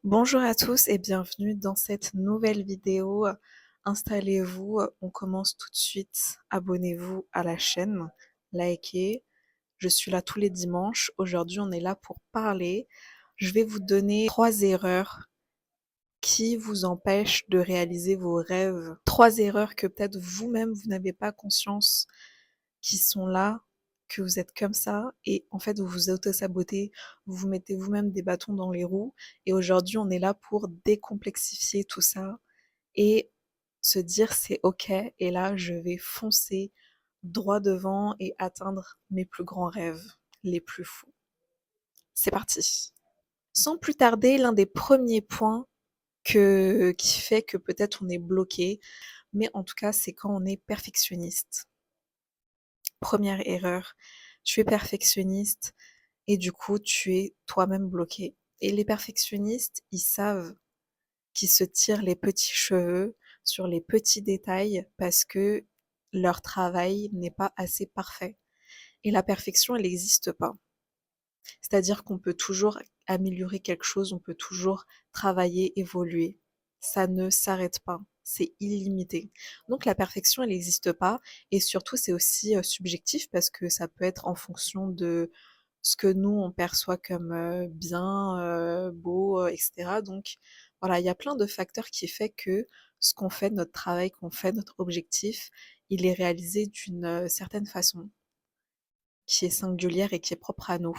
Bonjour à tous et bienvenue dans cette nouvelle vidéo. Installez-vous, on commence tout de suite. Abonnez-vous à la chaîne, likez. Je suis là tous les dimanches. Aujourd'hui, on est là pour parler. Je vais vous donner 3 erreurs qui vous empêchent de réaliser vos rêves. 3 erreurs que peut-être vous-même, vous n'avez pas conscience qui sont là, que vous êtes comme ça et en fait vous vous auto-sabotez, vous vous mettez vous-même des bâtons dans les roues et aujourd'hui on est là pour décomplexifier tout ça et se dire c'est ok et là je vais foncer droit devant et atteindre mes plus grands rêves, les plus fous. C'est parti. Sans plus tarder, l'un des premiers points qui fait que peut-être on est bloqué, mais en tout cas c'est quand on est perfectionniste. Première erreur, tu es perfectionniste et du coup, tu es toi-même bloqué. Et les perfectionnistes, ils savent qu'ils se tirent les petits cheveux sur les petits détails parce que leur travail n'est pas assez parfait. Et la perfection, elle n'existe pas. C'est-à-dire qu'on peut toujours améliorer quelque chose, on peut toujours travailler, évoluer. Ça ne s'arrête pas, c'est illimité. Donc la perfection, elle n'existe pas et surtout c'est aussi subjectif parce que ça peut être en fonction de ce que nous on perçoit comme bien, beau, etc. Donc voilà, il y a plein de facteurs qui fait que ce qu'on fait, notre travail qu'on fait, notre objectif, il est réalisé d'une certaine façon qui est singulière et qui est propre à nous.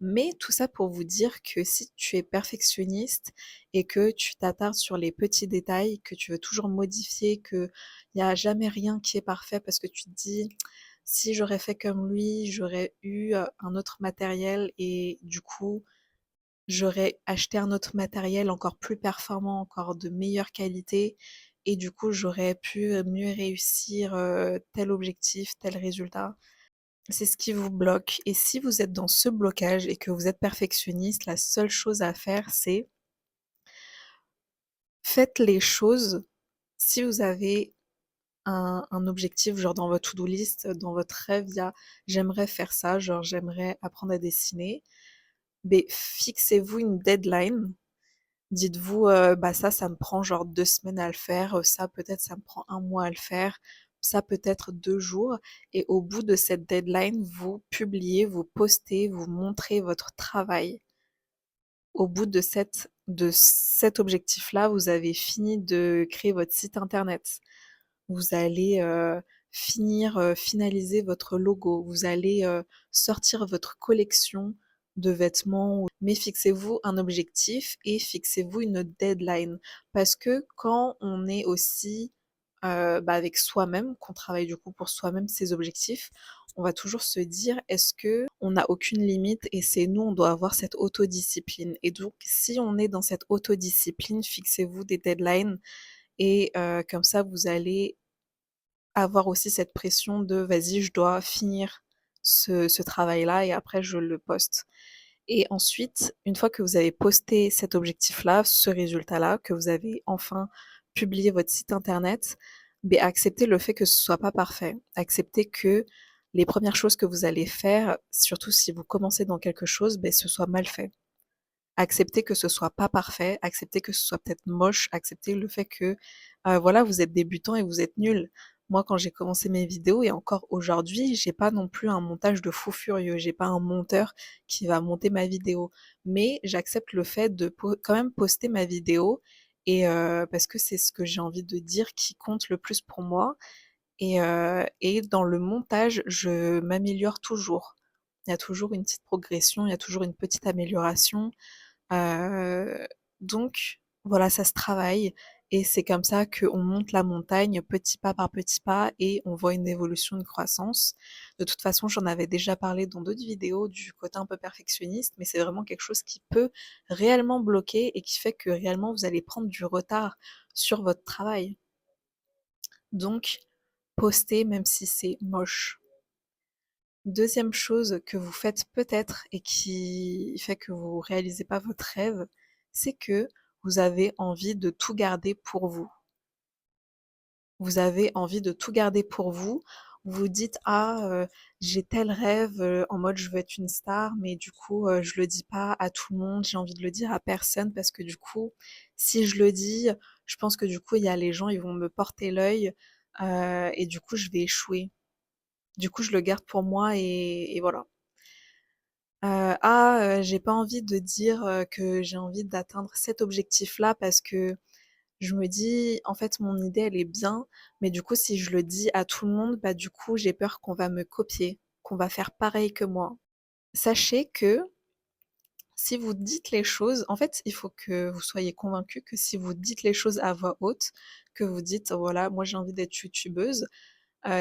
Mais tout ça pour vous dire que si tu es perfectionniste et que tu t'attardes sur les petits détails, que tu veux toujours modifier, qu'il n'y a jamais rien qui est parfait parce que tu te dis si j'aurais fait comme lui, j'aurais eu un autre matériel et du coup j'aurais acheté un autre matériel encore plus performant, encore de meilleure qualité et du coup j'aurais pu mieux réussir tel objectif, tel résultat. C'est ce qui vous bloque et si vous êtes dans ce blocage et que vous êtes perfectionniste, la seule chose à faire, c'est faites les choses. Si vous avez un objectif, genre dans votre to-do list, dans votre rêve, il y a j'aimerais faire ça, genre j'aimerais apprendre à dessiner, mais fixez-vous une deadline. Dites-vous, bah ça me prend genre 2 semaines à le faire, ça peut-être ça me prend un mois à le faire, ça peut-être 2 jours et au bout de cette deadline, vous publiez, vous postez, vous montrez votre travail. Au bout de cet objectif-là, vous avez fini de créer votre site internet. Vous allez, finaliser votre logo. Vous allez, sortir votre collection de vêtements mais fixez-vous un objectif et fixez-vous une deadline. Parce que quand on est aussi, avec soi-même, qu'on travaille du coup pour soi-même ses objectifs, on va toujours se dire: «Est-ce qu'on n'a aucune limite?» et c'est nous, on doit avoir cette autodiscipline et donc si on est dans cette autodiscipline, fixez-vous des deadlines et comme ça vous allez avoir aussi cette pression de: «Vas-y, je dois finir ce travail-là et après je le poste» et ensuite, une fois que vous avez posté cet objectif-là, ce résultat-là, que vous avez enfin publié votre site internet, beh, acceptez le fait que ce soit pas parfait. Acceptez que les premières choses que vous allez faire, surtout si vous commencez dans quelque chose, beh, ce soit mal fait. Acceptez que ce soit pas parfait, acceptez que ce soit peut-être moche, acceptez le fait que, voilà, vous êtes débutant et vous êtes nul. Moi, quand j'ai commencé mes vidéos et encore aujourd'hui, j'ai pas non plus un montage de fou furieux, j'ai pas un monteur qui va monter ma vidéo. Mais j'accepte le fait de quand même poster ma vidéo et parce que c'est ce que j'ai envie de dire qui compte le plus pour moi et dans le montage, je m'améliore toujours. Il y a toujours une petite progression, il y a toujours une petite amélioration. Heu, donc voilà, ça se travaille et c'est comme ça qu'on monte la montagne petit pas par petit pas et on voit une évolution, une croissance. De toute façon, j'en avais déjà parlé dans d'autres vidéos du côté un peu perfectionniste, mais c'est vraiment quelque chose qui peut réellement bloquer et qui fait que réellement vous allez prendre du retard sur votre travail. Donc postez même si c'est moche. Deuxième chose que vous faites peut-être et qui fait que vous réalisez pas votre rêve, c'est que vous avez envie de tout garder pour vous. Vous avez envie de tout garder pour vous. Vous dites: «Ah, j'ai tel rêve, en mode je veux être une star, mais du coup, je le dis pas à tout le monde, j'ai envie de le dire à personne parce que du coup, si je le dis, je pense que du coup, il y a les gens, ils vont me porter l'œil, et du coup, je vais échouer. Du coup, je le garde pour moi et voilà». «Ah, j'ai pas envie de dire, que j'ai envie d'atteindre cet objectif-là parce que je me dis: "En fait, mon idée, elle est bien, mais du coup, si je le dis à tout le monde, bah, du coup, j'ai peur qu'on va me copier, qu'on va faire pareil que moi"». Sachez que si vous dites les choses en fait, il faut que vous soyez convaincus que si vous dites les choses à voix haute, que vous dites: «Voilà, moi, j'ai envie d'être youtubeuse»,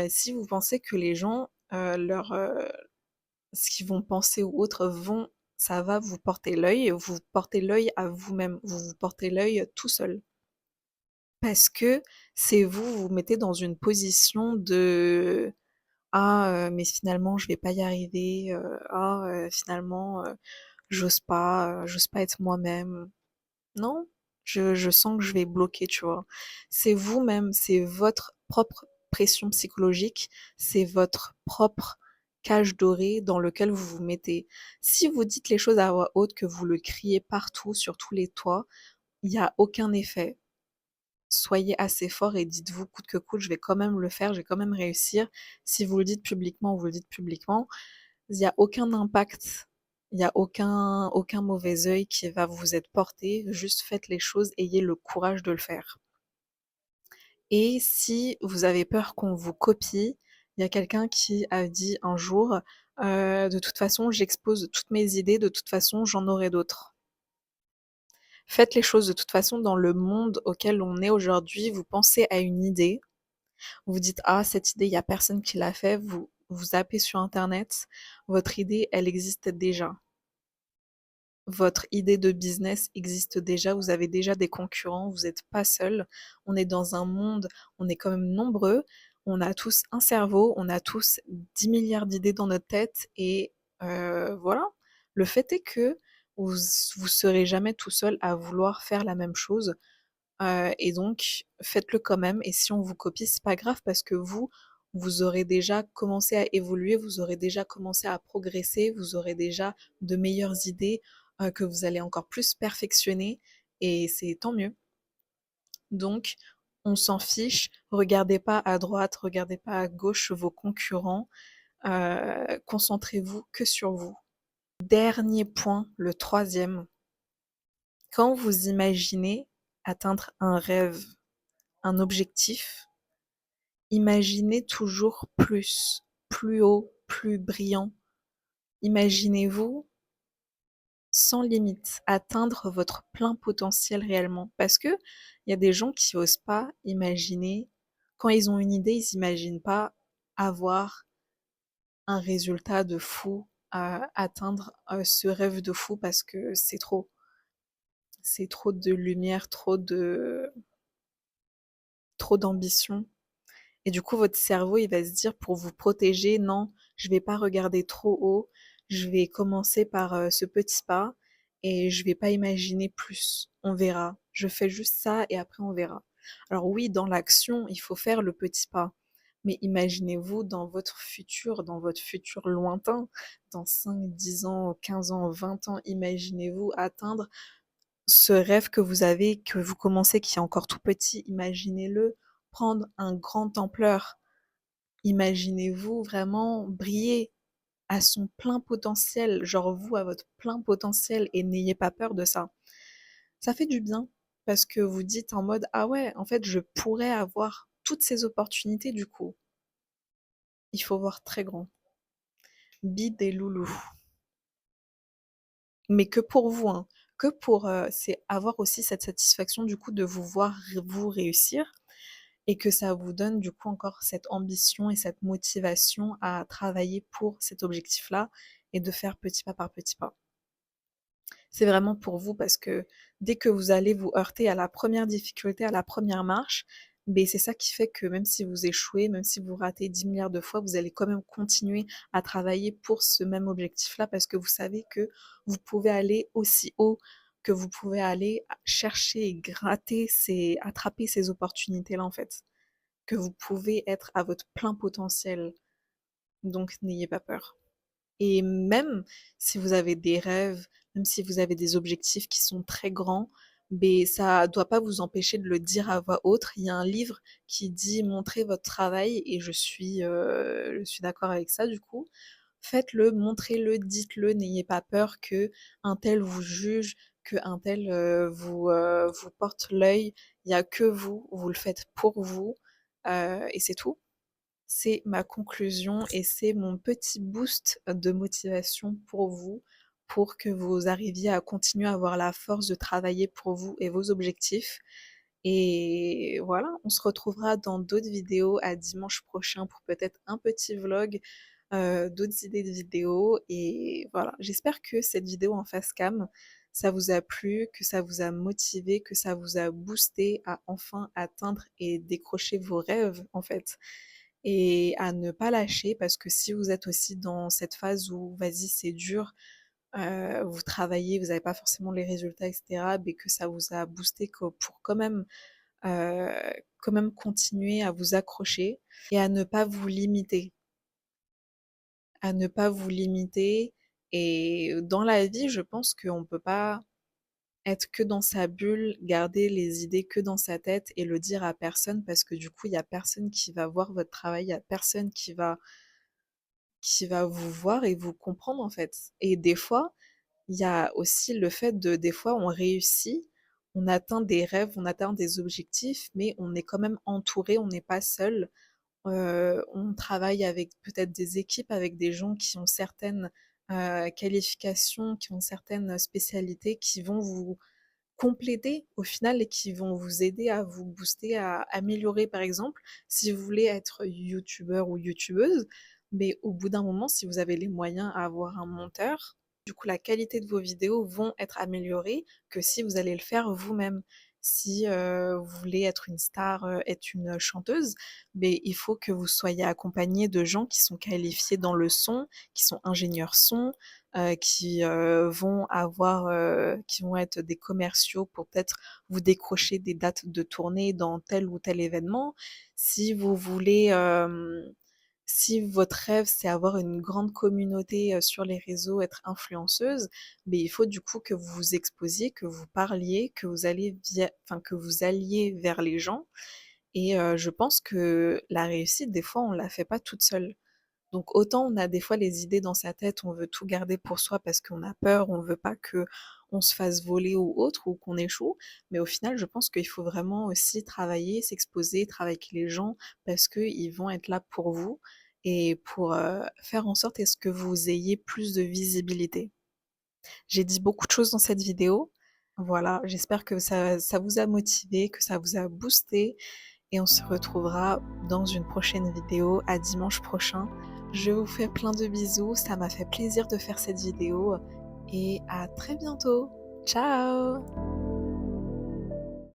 si vous pensez que les gens, ce qu'ils vont penser ou autre ça va vous porter l'œil, vous portez l'œil à vous-même, vous vous portez l'œil tout seul. Parce que c'est vous, vous vous mettez dans une position de: «Ah, mais finalement je vais pas y arriver, ah, finalement, j'ose pas être moi-même». Non, je sens que je vais bloquer, tu vois? C'est vous-même, c'est votre propre pression psychologique, c'est votre propre cage dorée dans lequel vous vous mettez. Si vous dites les choses à voix haute, que vous le criez partout sur tous les toits, il y a aucun effet. Soyez assez fort et dites-vous coûte que coûte, je vais quand même le faire, je vais quand même réussir. Si vous le dites publiquement, vous le dites publiquement. Il y a aucun impact, il y a aucun mauvais œil qui va vous être porté. Juste faites les choses, ayez le courage de le faire. Et si vous avez peur qu'on vous copie, il y a quelqu'un qui a dit un jour: «De toute façon, j'expose toutes mes idées, de toute façon, j'en aurai d'autres». Faites les choses de toute façon dans le monde auquel on est aujourd'hui, vous pensez à une idée. Vous dites: «Ah, cette idée, il y a personne qui l'a fait», vous zappez sur internet, votre idée, elle existe déjà. Votre idée de business existe déjà, vous avez déjà des concurrents, vous êtes pas seul. On est dans un monde, on est quand même nombreux, on a tous un cerveau, on a tous 10 milliards d'idées dans notre tête et voilà. Le fait est que vous serez jamais tout seul à vouloir faire la même chose. Et donc faites-le quand même et si on vous copie, c'est pas grave parce que vous aurez déjà commencé à évoluer, vous aurez déjà commencé à progresser, vous aurez déjà de meilleures idées, que vous allez encore plus perfectionner et c'est tant mieux. Donc on s'en fiche, regardez pas à droite, regardez pas à gauche vos concurrents, concentrez-vous que sur vous. Dernier point, le troisième, quand vous imaginez atteindre un rêve, un objectif, imaginez toujours plus, plus haut, plus brillant. Imaginez-vous sans limite, atteindre votre plein potentiel réellement. Parce que il y a des gens qui osent pas imaginer, quand ils ont une idée, ils s'imaginent pas avoir un résultat de fou, atteindre ce rêve de fou parce que c'est trop. C'est trop de lumière, trop d'ambition. Et du coup, votre cerveau, il va se dire pour vous protéger, non, je vais pas regarder trop haut, je vais commencer par ce petit pas et je vais pas imaginer plus. On verra. Je fais juste ça et après on verra. Alors oui, dans l'action, il faut faire le petit pas. Mais imaginez-vous dans votre futur lointain, dans 5, 10 ans, 15 ans, 20 ans, imaginez-vous atteindre ce rêve que vous avez, que vous commencez, qui est encore tout petit, imaginez-le prendre un grand ampleur. Imaginez-vous vraiment briller à son plein potentiel, genre vous à votre plein potentiel et n'ayez pas peur de ça. Ça fait du bien parce que vous dites en mode ah ouais, en fait, je pourrais avoir toutes ces opportunités du coup. Il faut voir très grand. Bide et loulou. Mais que pour vous, hein. Que pour, c'est avoir aussi cette satisfaction du coup de vous voir vous réussir et que ça vous donne du coup encore cette ambition et cette motivation à travailler pour cet objectif-là et de faire petit pas par petit pas. C'est vraiment pour vous parce que dès que vous allez vous heurter à la première difficulté, à la première marche, beh, c'est ça qui fait que même si vous échouez, même si vous ratez 10 milliards de fois, vous allez quand même continuer à travailler pour ce même objectif-là parce que vous savez que vous pouvez aller aussi haut, que vous pouvez aller chercher et gratter attraper ces opportunités-là en fait, que vous pouvez être à votre plein potentiel. Donc n'ayez pas peur. Et même si vous avez des rêves, même si vous avez des objectifs qui sont très grands, mais ça doit pas vous empêcher de le dire à voix haute. Il y a un livre qui dit: «Montrez votre travail» et je suis d'accord avec ça du coup. Faites-le, montrez-le, dites-le, n'ayez pas peur qu'un tel vous juge, qu'un tel, vous porte l'œil. Il y a que vous, vous le faites pour vous, et c'est tout. C'est ma conclusion et c'est mon petit boost de motivation pour vous, pour que vous arriviez à continuer à avoir la force de travailler pour vous et vos objectifs. Et voilà, on se retrouvera dans d'autres vidéos à dimanche prochain pour peut-être un petit vlog, d'autres idées de vidéos. Et voilà, j'espère que cette vidéo en face cam, ça vous a plu, que ça vous a motivé, que ça vous a boosté à enfin atteindre et décrocher vos rêves en fait. Et à ne pas lâcher parce que si vous êtes aussi dans cette phase où vas-y c'est dur, vous travaillez, vous n'avez pas forcément les résultats et cetera, mais que ça vous a boosté que pour heu, quand même continuer à vous accrocher et à ne pas vous limiter. À ne pas vous limiter. Et dans la vie, je pense qu'on peut pas être que dans sa bulle, garder les idées que dans sa tête et le dire à personne parce que du coup, il y a personne qui va voir votre travail, il y a personne qui va vous voir et vous comprendre, en fait. Et des fois, il y a aussi le fait de des fois, on réussit, on atteint des rêves, on atteint des objectifs, mais on est quand même entouré, on n'est pas seul. On travaille avec peut-être des équipes, avec des gens qui ont certaines, qualifications, qui ont certaines spécialités, qui vont vous compléter au final et qui vont vous aider à vous booster, à améliorer. Par exemple, si vous voulez être youtubeur ou youtubeuse, mais au bout d'un moment, si vous avez les moyens à avoir un monteur, du coup, la qualité de vos vidéos vont être améliorées que si vous allez le faire vous-même. Si, vous voulez être une star, être une chanteuse, mais il faut que vous soyez accompagné de gens qui sont qualifiés dans le son, qui sont ingénieurs son, qui vont être des commerciaux pour peut-être vous décrocher des dates de tournée dans tel ou tel événement. Si vous voulez, si votre rêve, c'est avoir une grande communauté, sur les réseaux, être influenceuse, mais il faut du coup que vous vous exposiez, que vous parliez, que vous alliez vers les gens. Et je pense que la réussite, des fois, on la fait pas toute seule. Donc autant on a des fois les idées dans sa tête, on veut tout garder pour soi parce qu'on a peur, on veut pas que on se fasse voler ou autre ou qu'on échoue. Mais au final, je pense qu'il faut vraiment aussi travailler, s'exposer, travailler avec les gens parce qu'ils vont être là pour vous et pour faire en sorte à ce que vous ayez plus de visibilité. J'ai dit beaucoup de choses dans cette vidéo. Voilà, j'espère que ça vous a motivé, que ça vous a boosté et on se retrouvera dans une prochaine vidéo à dimanche prochain. Je vous fais plein de bisous, ça m'a fait plaisir de faire cette vidéo et à très bientôt. Ciao!